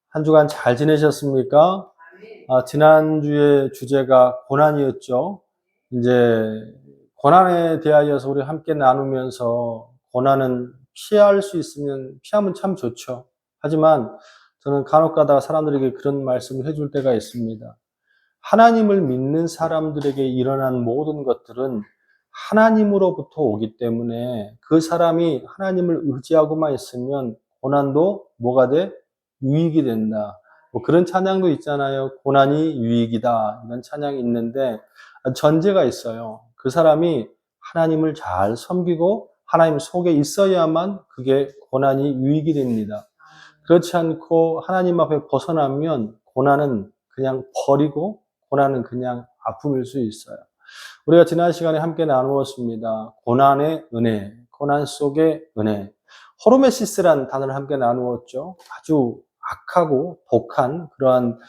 한 주간 잘 지내셨습니까? 지난주의 주제가 고난이었죠. 이제 고난에 대하여서 우리 함께 나누면서 고난은 피할 수 있으면 피하면 참 좋죠. 하지만 저는 간혹 가다가 사람들에게 그런 말씀을 해줄 때가 있습니다. 하나님을 믿는 사람들에게 일어난 모든 것들은 하나님으로부터 오기 때문에 그 사람이 하나님을 의지하고만 있으면 고난도 뭐가 돼? 유익이 된다. 뭐 그런 찬양도 있잖아요. 고난이 유익이다. 이런 찬양이 있는데 전제가 있어요. 그 사람이 하나님을 잘 섬기고 하나님 속에 있어야만 그게 고난이 유익이 됩니다. 그렇지 않고 하나님 앞에 벗어나면 고난은 그냥 버리고 고난은 그냥 아픔일 수 있어요. 우리가 지난 시간에 함께 나누었습니다. 고난의 은혜, 고난 속의 은혜. 호르메시스라는 단어를 함께 나누었죠. 아주 악하고 독한 그러한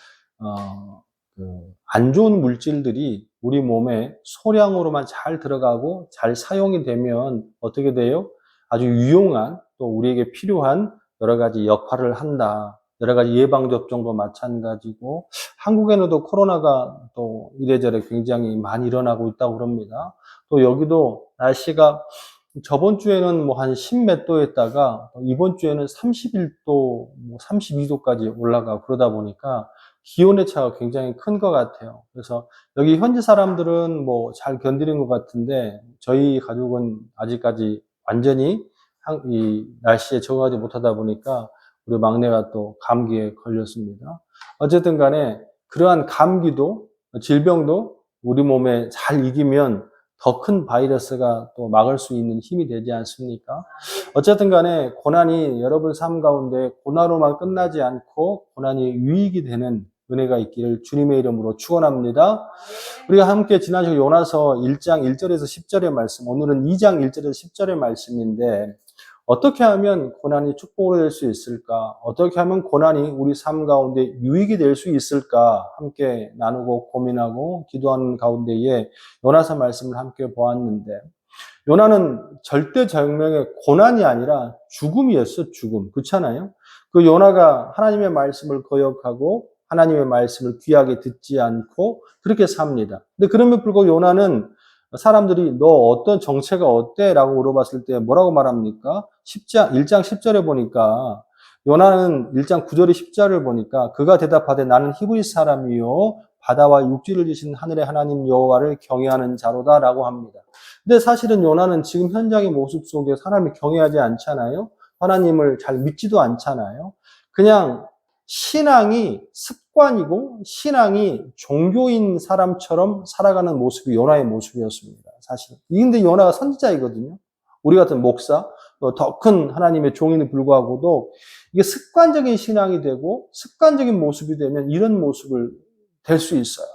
안 좋은 물질들이 우리 몸에 소량으로만 잘 들어가고 잘 사용이 되면 어떻게 돼요? 아주 유용한 또 우리에게 필요한 여러 가지 역할을 한다. 여러 가지 예방접종도 마찬가지고 한국에는 또 코로나가 또 이래저래 굉장히 많이 일어나고 있다고 그럽니다. 또 여기도 날씨가 저번 주에는 뭐 한 10 몇 도였다가 이번 주에는 31도, 32도까지 올라가고 그러다 보니까 기온의 차가 굉장히 큰 것 같아요. 그래서 여기 현지 사람들은 뭐 잘 견디는 것 같은데 저희 가족은 아직까지 완전히 이 날씨에 적응하지 못하다 보니까 우리 막내가 또 감기에 걸렸습니다. 어쨌든 간에 그러한 감기도 질병도 우리 몸에 잘 이기면 더 큰 바이러스가 또 막을 수 있는 힘이 되지 않습니까? 어쨌든 간에 고난이 여러분 삶 가운데 고난으로만 끝나지 않고 고난이 유익이 되는 은혜가 있기를 주님의 이름으로 축원합니다. 우리가 함께 지난주 요나서 1장 1절에서 10절의 말씀, 오늘은 2장 1절에서 10절의 말씀인데 어떻게 하면 고난이 축복으로 될 수 있을까? 어떻게 하면 고난이 우리 삶 가운데 유익이 될 수 있을까? 함께 나누고 고민하고 기도하는 가운데에 요나서 말씀을 함께 보았는데 요나는 절대절명의 고난이 아니라 죽음이었어, 죽음. 그렇잖아요? 그 요나가 하나님의 말씀을 거역하고 하나님의 말씀을 귀하게 듣지 않고 그렇게 삽니다. 근데 그럼에도 불구하고 요나는 사람들이 너 어떤 정체가 어때? 라고 물어봤을 때 뭐라고 말합니까? 1장 10절에 보니까 요나는 1장 9절에 10절을 보니까 그가 대답하되 나는 히브리 사람이요 바다와 육지를 지신 하늘의 하나님 여호와를 경외하는 자로다 라고 합니다. 근데 사실은 요나는 지금 현장의 모습 속에 사람이 경외하지 않잖아요. 하나님을 잘 믿지도 않잖아요. 그냥 신앙이 습관이고 신앙이 종교인 사람처럼 살아가는 모습이 요나의 모습이었습니다. 사실. 근데 요나가 선지자이거든요. 우리 같은 목사, 더 큰 하나님의 종인에 불구하고도 이게 습관적인 신앙이 되고 습관적인 모습이 되면 이런 모습을 될 수 있어요.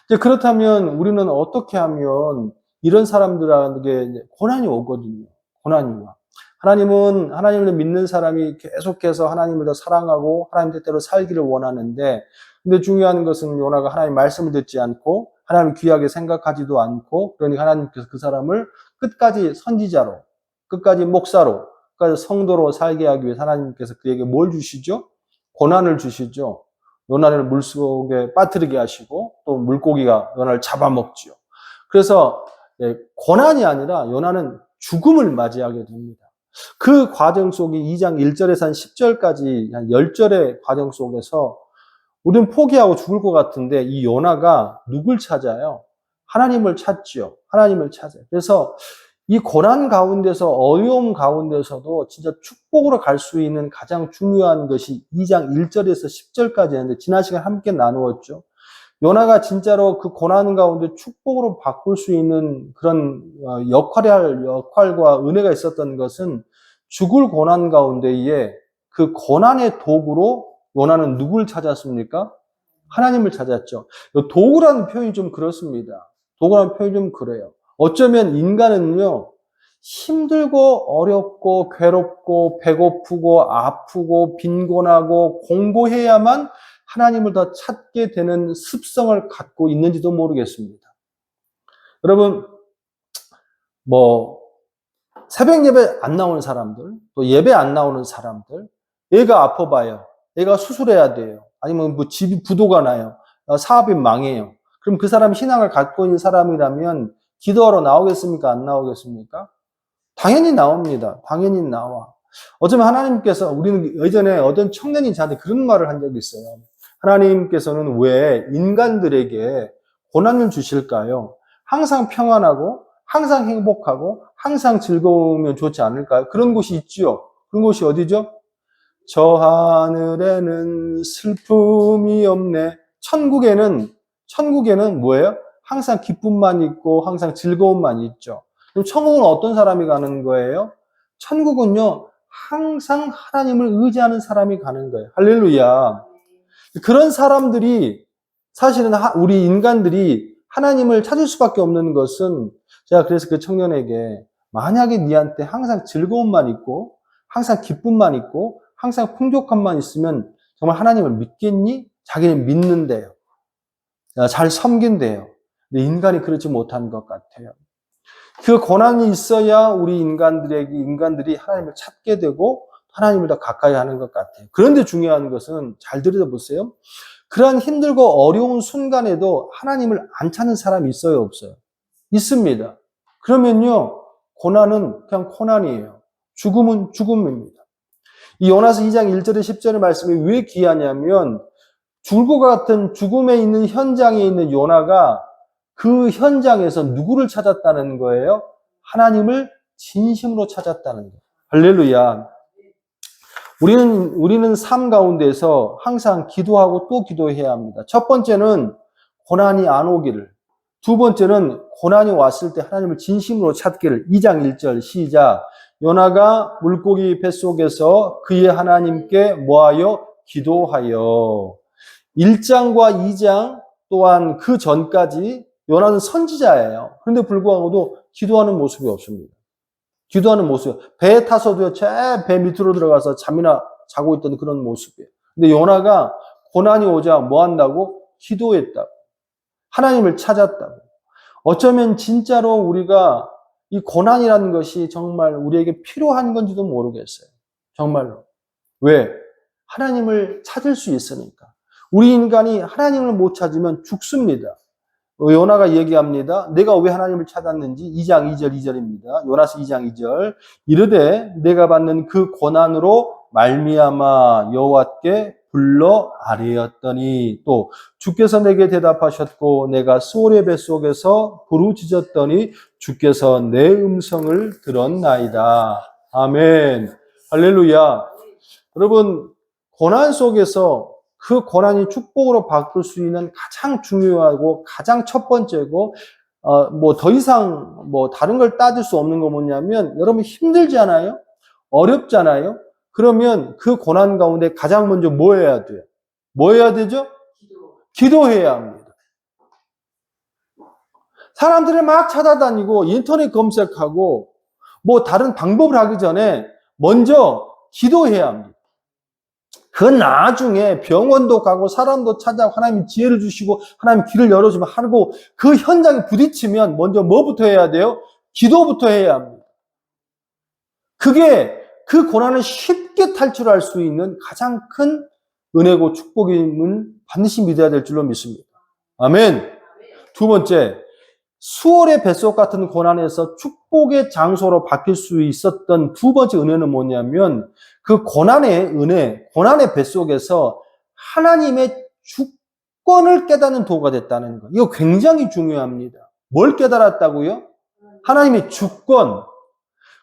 이제 그렇다면 우리는 어떻게 하면 이런 사람들에게 고난이 오거든요. 고난이 와. 하나님은 하나님을 믿는 사람이 계속해서 하나님을 더 사랑하고 하나님 뜻대로 살기를 원하는데 근데 중요한 것은 요나가 하나님 말씀을 듣지 않고 하나님을 귀하게 생각하지도 않고 그러니까 하나님께서 그 사람을 끝까지 선지자로 끝까지 목사로 끝까지 성도로 살게 하기 위해서 하나님께서 그에게 뭘 주시죠? 고난을 주시죠. 요나를 물속에 빠뜨리게 하시고 또 물고기가 요나를 잡아먹지요. 그래서 고난이 아니라 요나는 죽음을 맞이하게 됩니다. 그 과정 속에 2장 1절에서 한 10절까지 한 10절의 과정 속에서 우리는 포기하고 죽을 것 같은데 이 요나가 누굴 찾아요? 하나님을 찾지요. 하나님을 찾아요. 그래서 이 고난 가운데서 어려움 가운데서도 진짜 축복으로 갈 수 있는 가장 중요한 것이 2장 1절에서 10절까지였는데 지난 시간 함께 나누었죠. 요나가 진짜로 그 고난 가운데 축복으로 바꿀 수 있는 그런 역할과 은혜가 있었던 것은 죽을 고난 가운데에 그 고난의 도구로 요나는 누굴 찾았습니까? 하나님을 찾았죠. 도구라는 표현이 좀 그렇습니다. 도구라는 표현이 좀 그래요. 어쩌면 인간은요, 힘들고 어렵고 괴롭고 배고프고 아프고 빈곤하고 공고해야만 하나님을 더 찾게 되는 습성을 갖고 있는지도 모르겠습니다. 여러분, 새벽 예배 안 나오는 사람들, 또 예배 안 나오는 사람들, 얘가 아파봐요. 애가 수술해야 돼요. 아니면 뭐 집이 부도가 나요. 사업이 망해요. 그럼 그 사람이 신앙을 갖고 있는 사람이라면 기도하러 나오겠습니까? 안 나오겠습니까? 당연히 나옵니다. 당연히 나와. 어쩌면 하나님께서, 우리는 예전에 어떤 청년이 저한테 그런 말을 한 적이 있어요. 하나님께서는 왜 인간들에게 고난을 주실까요? 항상 평안하고, 항상 행복하고, 항상 즐거우면 좋지 않을까요? 그런 곳이 있지요. 그런 곳이 어디죠? 저 하늘에는 슬픔이 없네. 천국에는 뭐예요? 항상 기쁨만 있고, 항상 즐거움만 있죠. 그럼 천국은 어떤 사람이 가는 거예요? 천국은요, 항상 하나님을 의지하는 사람이 가는 거예요. 할렐루야. 그런 사람들이, 사실은 우리 인간들이 하나님을 찾을 수밖에 없는 것은, 제가 그래서 그 청년에게, 만약에 니한테 항상 즐거움만 있고, 항상 기쁨만 있고, 항상 풍족함만 있으면 정말 하나님을 믿겠니? 자기는 믿는데요. 잘 섬긴대요. 근데 인간이 그렇지 못한 것 같아요. 그 고난이 있어야 우리 인간들이 하나님을 찾게 되고 하나님을 더 가까이 하는 것 같아요. 그런데 중요한 것은 잘 들여다보세요. 그러한 힘들고 어려운 순간에도 하나님을 안 찾는 사람이 있어요, 없어요? 있습니다. 그러면요, 고난은 그냥 고난이에요. 죽음은 죽음입니다. 이 요나서 2장 1절에 10절의 말씀이 왜 귀하냐면, 죽을 것 같은 죽음에 있는 현장에 있는 요나가 그 현장에서 누구를 찾았다는 거예요? 하나님을 진심으로 찾았다는 거예요. 할렐루야. 우리는 삶 가운데서 항상 기도하고 또 기도해야 합니다. 첫 번째는 고난이 안 오기를. 두 번째는 고난이 왔을 때 하나님을 진심으로 찾기를. 2장 1절 시작. 요나가 물고기 뱃속에서 그의 하나님께 뭐하여? 기도하여. 1장과 2장 또한 그 전까지 요나는 선지자예요. 그런데 불구하고도 기도하는 모습이 없습니다. 기도하는 모습. 배에 타서도요, 제 배 밑으로 들어가서 잠이나 자고 있던 그런 모습이에요. 근데 요나가 고난이 오자 뭐 한다고? 기도했다고. 하나님을 찾았다고. 어쩌면 진짜로 우리가 이 고난이라는 것이 정말 우리에게 필요한 건지도 모르겠어요. 정말로. 왜? 하나님을 찾을 수 있으니까. 우리 인간이 하나님을 못 찾으면 죽습니다. 요나가 얘기합니다. 내가 왜 하나님을 찾았는지 2장 2절 2절입니다. 요나서 2장 2절. 이르되 내가 받는 그 고난으로 말미암아 여호와께 불러 아뢰었더니 또 주께서 내게 대답하셨고 내가 수월의 뱃속에서 부르짖었더니 주께서 내 음성을 들었나이다. 아멘. 할렐루야. 여러분, 고난 속에서 그 고난이 축복으로 바꿀 수 있는 가장 중요하고 가장 첫 번째고, 뭐 더 이상 뭐 다른 걸 따질 수 없는 거 뭐냐면, 여러분 힘들잖아요? 어렵잖아요? 그러면 그 고난 가운데 가장 먼저 뭐 해야 돼요? 뭐 해야 되죠? 기도해야 합니다. 사람들을 막 찾아다니고 인터넷 검색하고 뭐 다른 방법을 하기 전에 먼저 기도해야 합니다. 그 나중에 병원도 가고 사람도 찾아가고 하나님이 지혜를 주시고 하나님이 길을 열어주면 하고 그 현장에 부딪히면 먼저 뭐부터 해야 돼요? 기도부터 해야 합니다. 그게 그 고난을 쉽게 탈출할 수 있는 가장 큰 은혜고 축복임을 반드시 믿어야 될 줄로 믿습니다. 아멘. 두 번째, 수월의 뱃속 같은 고난에서 축복의 장소로 바뀔 수 있었던 두 번째 은혜는 뭐냐면 그 고난의 은혜, 고난의 뱃속에서 하나님의 주권을 깨닫는 도구가 됐다는 거. 이거 굉장히 중요합니다. 뭘 깨달았다고요? 하나님의 주권.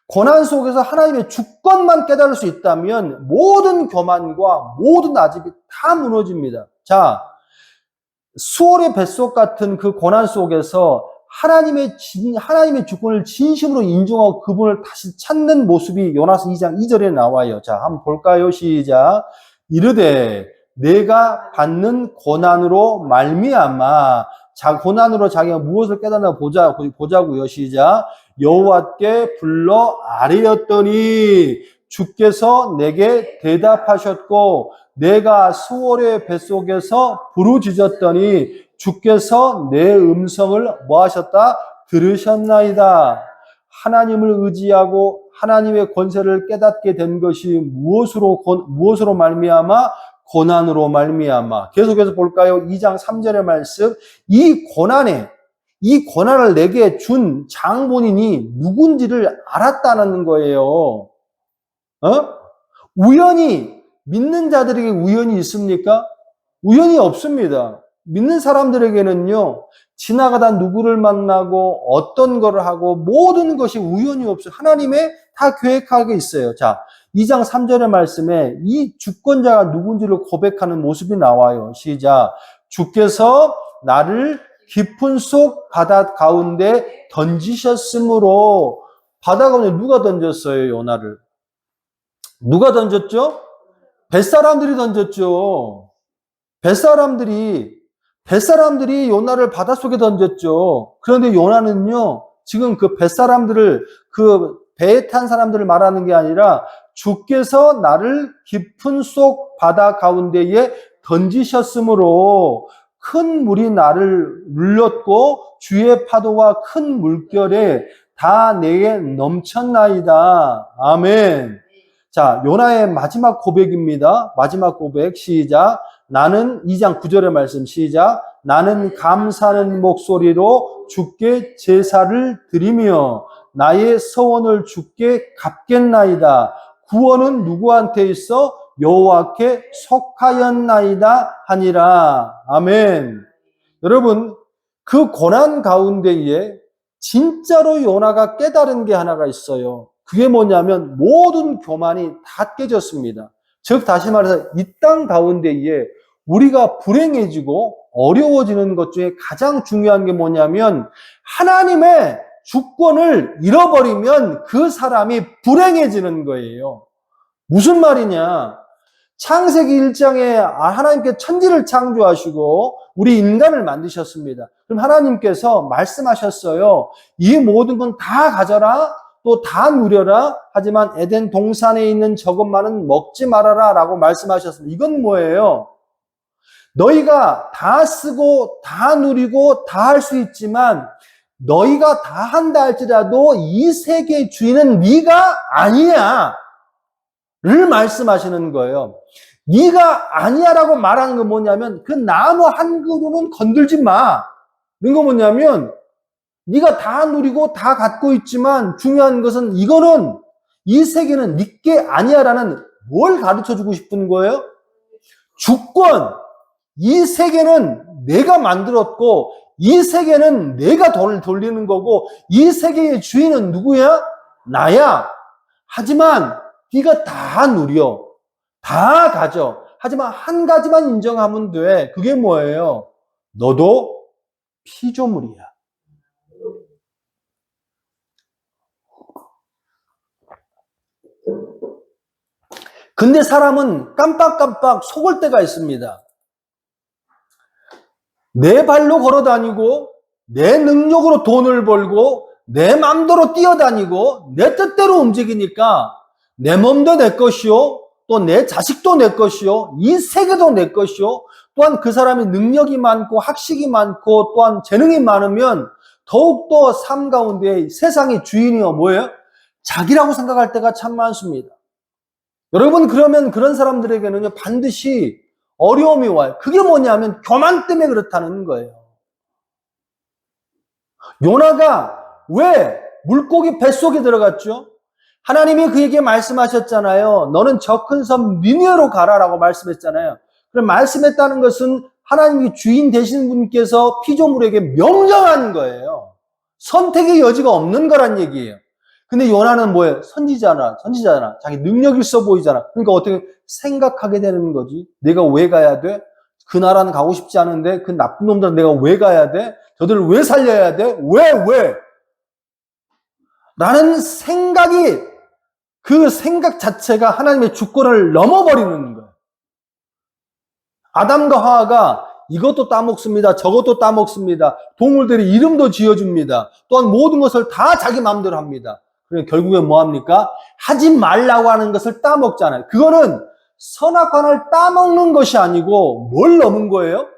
고난 속에서 하나님의 주권만 깨달을 수 있다면 모든 교만과 모든 아집이 다 무너집니다. 자, 수월의 뱃속 같은 그 고난 속에서 하나님의 주권을 진심으로 인정하고 그분을 다시 찾는 모습이 요나서 2장 2절에 나와요. 자, 한번 볼까요? 시작. 이르되 내가 받는 고난으로 말미암아 고난으로 자기가 무엇을 깨닫나 보자고요. 시작. 여호와께 불러 아뢰었더니 주께서 내게 대답하셨고 내가 수월의 뱃속에서 부르짖었더니 주께서 내 음성을 뭐 하셨다? 들으셨나이다. 하나님을 의지하고 하나님의 권세를 깨닫게 된 것이 무엇으로 말미암아? 고난으로 말미암아. 계속해서 볼까요? 2장 3절의 말씀. 이 고난을 내게 준 장본인이 누군지를 알았다는 거예요. 우연히, 믿는 자들에게 우연이 있습니까? 우연이 없습니다. 믿는 사람들에게는요, 지나가다 누구를 만나고 어떤 거를 하고 모든 것이 우연이 없어요. 하나님의 다 계획하게 있어요. 자, 2장 3절의 말씀에 이 주권자가 누군지를 고백하는 모습이 나와요. 시작. 주께서 나를 깊은 속 바다 가운데 던지셨으므로. 바다 가운데 누가 던졌어요, 요나를? 누가 던졌죠? 뱃사람들이 던졌죠. 뱃사람들이 요나를 바닷속에 던졌죠. 그런데 요나는요, 지금 그 뱃사람들을, 그 배에 탄 사람들을 말하는 게 아니라 주께서 나를 깊은 속 바다 가운데에 던지셨으므로 큰 물이 나를 눌렀고 주의 파도와 큰 물결에 다 내게 넘쳤나이다. 아멘. 자, 요나의 마지막 고백입니다. 마지막 고백 시작. 나는 2장 9절의 말씀 시작. 나는 감사하는 목소리로 주께 제사를 드리며 나의 서원을 주께 갚겠나이다. 구원은 누구한테 있어? 여호와께 속하였나이다 하니라. 아멘. 여러분, 그 고난 가운데에 진짜로 요나가 깨달은 게 하나가 있어요. 그게 뭐냐면 모든 교만이 다 깨졌습니다. 즉 다시 말해서 이 땅 가운데에 우리가 불행해지고 어려워지는 것 중에 가장 중요한 게 뭐냐면 하나님의 주권을 잃어버리면 그 사람이 불행해지는 거예요. 무슨 말이냐? 창세기 1장에 하나님께 천지를 창조하시고 우리 인간을 만드셨습니다. 그럼 하나님께서 말씀하셨어요. 이 모든 건 다 가져라. 또 다 누려라. 하지만 에덴 동산에 있는 저것만은 먹지 말아라 라고 말씀하셨습니다. 이건 뭐예요? 너희가 다 쓰고 다 누리고 다 할 수 있지만 너희가 다 한다 할지라도 이 세계의 주인은 네가 아니야 를 말씀하시는 거예요. 네가 아니야라고 말하는 건 뭐냐면 그 나무 한 그루는 건들지 마. 이런 거 뭐냐면 네가 다 누리고 다 갖고 있지만 중요한 것은 이거는 이 세계는 네게 아니야라는 뭘 가르쳐 주고 싶은 거예요? 주권. 이 세계는 내가 만들었고 이 세계는 내가 돈을 돌리는 거고 이 세계의 주인은 누구야? 나야. 하지만 네가 다 누려. 다 가져. 하지만 한 가지만 인정하면 돼. 그게 뭐예요? 너도 피조물이야. 근데 사람은 깜빡깜빡 속을 때가 있습니다. 내 발로 걸어 다니고 내 능력으로 돈을 벌고 내 맘대로 뛰어다니고 내 뜻대로 움직이니까 내 몸도 내 것이요 또 내 자식도 내 것이요 이 세계도 내 것이요 또한 그 사람이 능력이 많고 학식이 많고 또한 재능이 많으면 더욱더 삶 가운데 세상의 주인이요 뭐예요? 자기라고 생각할 때가 참 많습니다. 여러분 그러면 그런 사람들에게는요 반드시 어려움이 와요. 그게 뭐냐면 교만 때문에 그렇다는 거예요. 요나가 왜 물고기 뱃속에 들어갔죠? 하나님이 그에게 말씀하셨잖아요. 너는 저 큰 섬 니느웨로 가라라고 말씀했잖아요. 그럼 말씀했다는 것은 하나님이 주인 되신 분께서 피조물에게 명령한 거예요. 선택의 여지가 없는 거란 얘기예요. 근데 요나는 뭐예요? 선지자잖아. 자기 능력 있어 보이잖아. 그러니까 어떻게 생각하게 되는 거지? 내가 왜 가야 돼? 그 나라는 가고 싶지 않은데 그 나쁜 놈들은 내가 왜 가야 돼? 저들을 왜 살려야 돼? 왜? 라는 생각이 그 생각 자체가 하나님의 주권을 넘어버리는 거예요. 아담과 하와가 이것도 따먹습니다. 저것도 따먹습니다. 동물들이 이름도 지어줍니다. 또한 모든 것을 다 자기 마음대로 합니다. 그래서 결국엔 뭐합니까? 하지 말라고 하는 것을 따먹잖아요. 그거는 선악과를 따먹는 것이 아니고 뭘 넘은 거예요?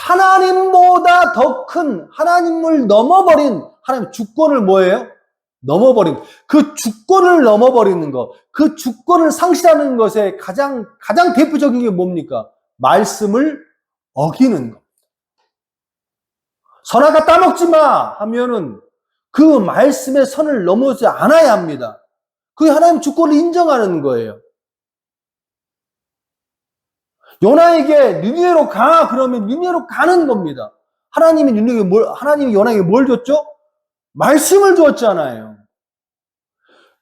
하나님보다 더 큰 하나님을 넘어버린 하나님의 주권을 뭐예요? 넘어버린, 그 주권을 넘어버리는 것, 그 주권을 상실하는 것에 가장 대표적인 게 뭡니까? 말씀을 어기는 것. 선악과 따먹지 마! 하면은 그 말씀의 선을 넘어오지 않아야 합니다. 그게 하나님 주권을 인정하는 거예요. 요나에게 니느웨로 가! 그러면 니느웨로 가는 겁니다. 하나님이 요나에게 뭘 줬죠? 말씀을 주었잖아요.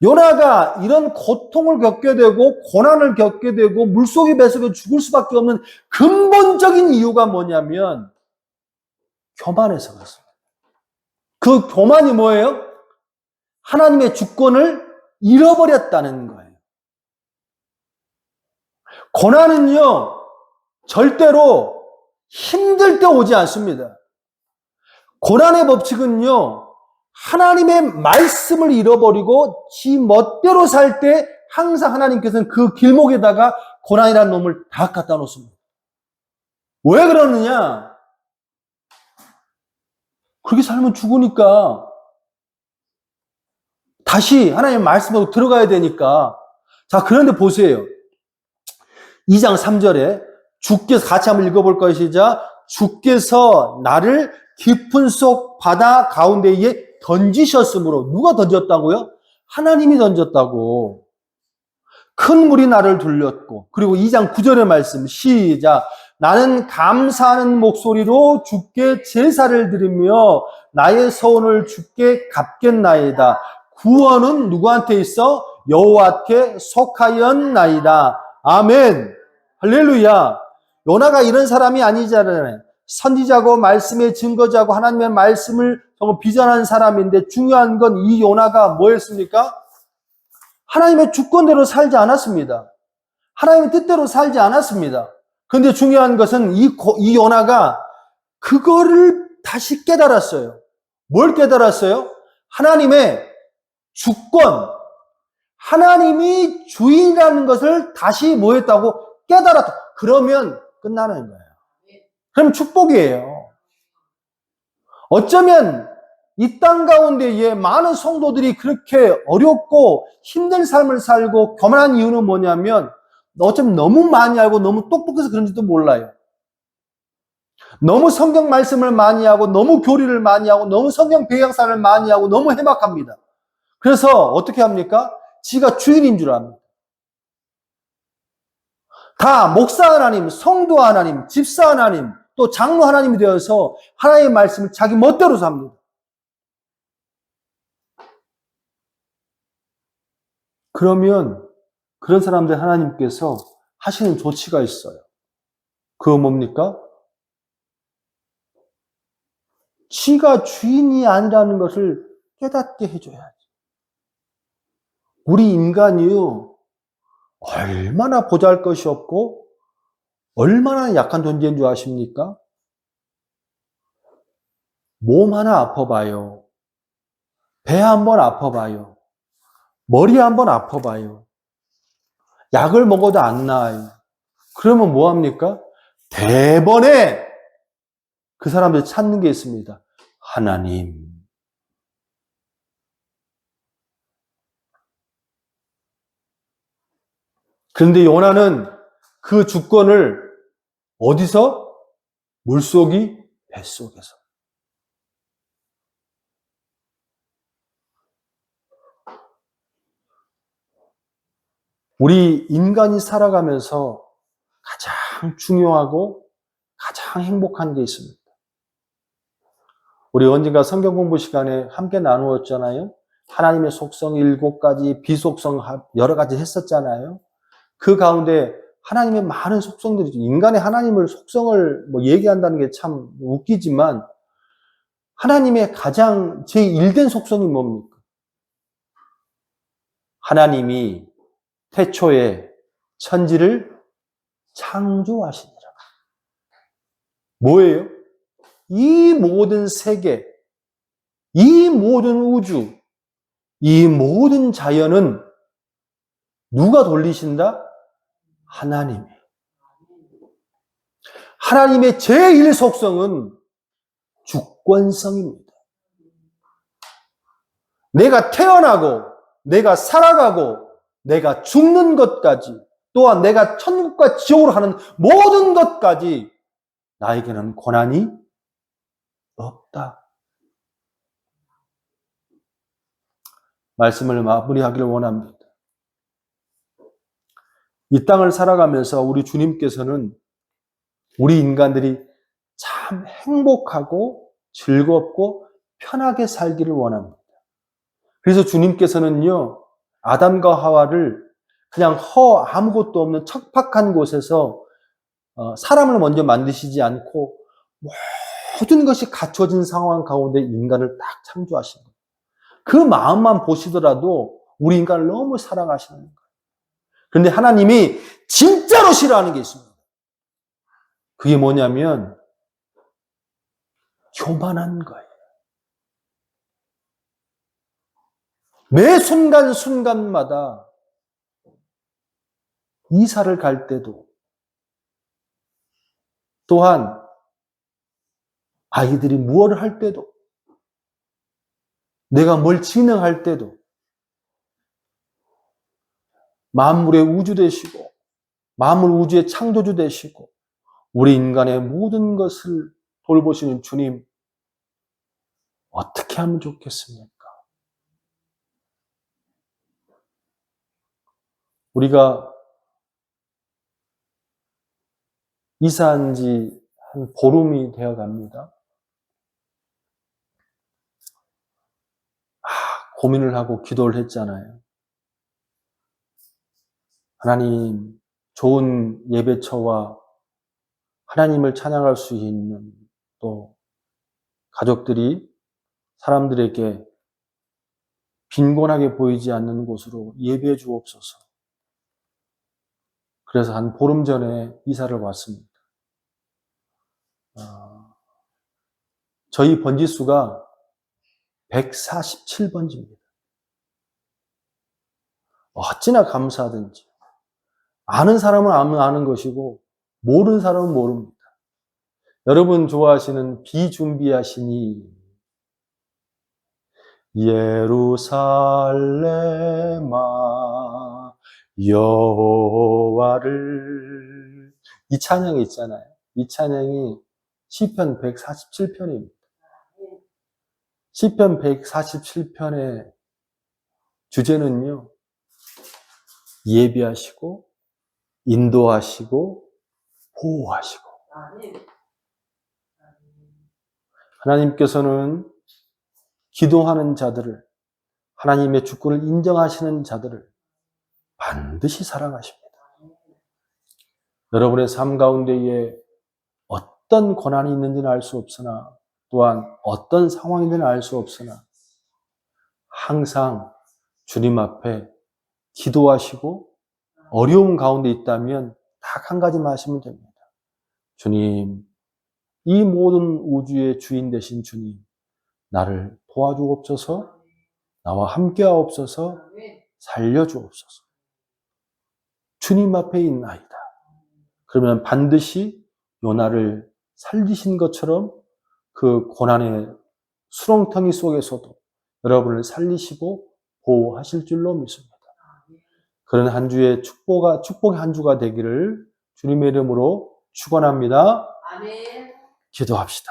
요나가 이런 고통을 겪게 되고 고난을 겪게 되고 물속에 뱃속에 죽을 수밖에 없는 근본적인 이유가 뭐냐면 교만해서 그렇습니다. 그 교만이 뭐예요? 하나님의 주권을 잃어버렸다는 거예요. 고난은요, 절대로 힘들 때 오지 않습니다. 고난의 법칙은요, 하나님의 말씀을 잃어버리고 지 멋대로 살 때 항상 하나님께서는 그 길목에다가 고난이라는 놈을 다 갖다 놓습니다. 왜 그러느냐? 그렇게 살면 죽으니까 다시 하나님의 말씀으로 들어가야 되니까. 자, 그런데 보세요. 2장 3절에 주께서 같이 한번 읽어볼 것이자 주께서 나를 깊은 속 바다 가운데에 던지셨으므로. 누가 던졌다고요? 하나님이 던졌다고. 큰 물이 나를 둘렸고, 그리고 2장 9절의 말씀 시작. 나는 감사하는 목소리로 주께 제사를 드리며 나의 서원을 주께 갚겠나이다. 구원은 누구한테 있어? 여호와께 속하였나이다. 아멘. 할렐루야. 요나가 이런 사람이 아니잖아요. 선지자고 말씀의 증거자고 하나님의 말씀을 비전한 사람인데 중요한 건 이 요나가 뭐였습니까? 하나님의 주권대로 살지 않았습니다. 하나님의 뜻대로 살지 않았습니다. 그런데 중요한 것은 이 요나가 그거를 다시 깨달았어요. 뭘 깨달았어요? 하나님의 주권, 하나님이 주인이라는 것을 다시 뭐 했다고? 깨달았다. 그러면 끝나는 거예요. 그럼 축복이에요. 어쩌면 이 땅 가운데에 많은 성도들이 그렇게 어렵고 힘든 삶을 살고 교만한 이유는 뭐냐면 어쩌면 너무 많이 알고 너무 똑똑해서 그런지도 몰라요. 너무 성경 말씀을 많이 하고 너무 교리를 많이 하고 너무 성경 배경사를 많이 하고 너무 해박합니다. 그래서 어떻게 합니까? 지가 주인인 줄 압니다. 다 목사 하나님, 성도 하나님, 집사 하나님, 또 장로 하나님이 되어서 하나님의 말씀을 자기 멋대로 삽니다. 그러면 그런 사람들 하나님께서 하시는 조치가 있어요. 그거 뭡니까? 지가 주인이 아니라는 것을 깨닫게 해줘야지. 우리 인간이요, 얼마나 보잘것이 없고 얼마나 약한 존재인 줄 아십니까? 몸 하나 아파봐요. 배 한번 아파봐요. 머리 한번 아파봐요. 약을 먹어도 안 나아요. 그러면 뭐합니까? 대번에 그 사람들이 찾는 게 있습니다. 하나님. 그런데 요나는 그 주권을 어디서? 물속이 뱃속에서. 우리 인간이 살아가면서 가장 중요하고 가장 행복한 게 있습니다. 우리 언젠가 성경 공부 시간에 함께 나누었잖아요. 하나님의 속성 7가지, 비속성 여러 가지 했었잖아요. 그 가운데 하나님의 많은 속성들이, 인간의 하나님을 속성을 얘기한다는 게 참 웃기지만 하나님의 가장 제1된 속성이 뭡니까? 하나님이 태초에 천지를 창조하시니라. 뭐예요? 이 모든 세계, 이 모든 우주, 이 모든 자연은 누가 돌리신다? 하나님이. 하나님의 제1속성은 주권성입니다. 내가 태어나고 내가 살아가고 내가 죽는 것까지 또한 내가 천국과 지옥으로 하는 모든 것까지 나에게는 권한이 없다. 말씀을 마무리하기를 원합니다. 이 땅을 살아가면서 우리 주님께서는 우리 인간들이 참 행복하고 즐겁고 편하게 살기를 원합니다. 그래서 주님께서는요, 아담과 하와를 그냥 아무것도 없는 척박한 곳에서 사람을 먼저 만드시지 않고 모든 것이 갖춰진 상황 가운데 인간을 딱 창조하신 거예요. 그 마음만 보시더라도 우리 인간을 너무 사랑하시는 거예요. 그런데 하나님이 진짜로 싫어하는 게 있습니다. 그게 뭐냐면 교만한 거예요. 매 순간순간마다 이사를 갈 때도 또한 아이들이 무엇을 할 때도 내가 뭘 진행할 때도 만물의 우주 되시고 만물 우주의 창조주 되시고 우리 인간의 모든 것을 돌보시는 주님, 어떻게 하면 좋겠습니까? 우리가 이사한 지 한 보름이 되어 갑니다. 고민을 하고 기도를 했잖아요. 하나님, 좋은 예배처와 하나님을 찬양할 수 있는 또 가족들이 사람들에게 빈곤하게 보이지 않는 곳으로 예배해 주옵소서. 그래서 한 보름 전에 이사를 왔습니다. 저희 번지수가 147번지입니다. 어찌나 감사하든지. 아는 사람은 아는 것이고 모르는 사람은 모릅니다. 여러분 좋아하시는 비준비하시니 예루살렘아 여호와를, 이 찬양이 있잖아요. 이 찬양이 시편 147편입니다. 시편 147편의 주제는요, 예비하시고 인도하시고 보호하시고, 하나님께서는 기도하는 자들을, 하나님의 주권을 인정하시는 자들을 반드시 사랑하십니다. 여러분의 삶 가운데에 어떤 고난이 있는지는 알 수 없으나 또한 어떤 상황인지는 알 수 없으나 항상 주님 앞에 기도하시고 어려움 가운데 있다면 딱 한 가지만 하시면 됩니다. 주님, 이 모든 우주의 주인 되신 주님, 나를 도와주옵소서, 나와 함께하옵소서, 살려주옵소서. 주님 앞에 있나이다. 그러면 반드시 요나를 살리신 것처럼 그 고난의 수렁텅이 속에서도 여러분을 살리시고 보호하실 줄로 믿습니다. 그런 한 주의 축복의 한 주가 되기를 주님의 이름으로 축원합니다. 아멘. 기도합시다.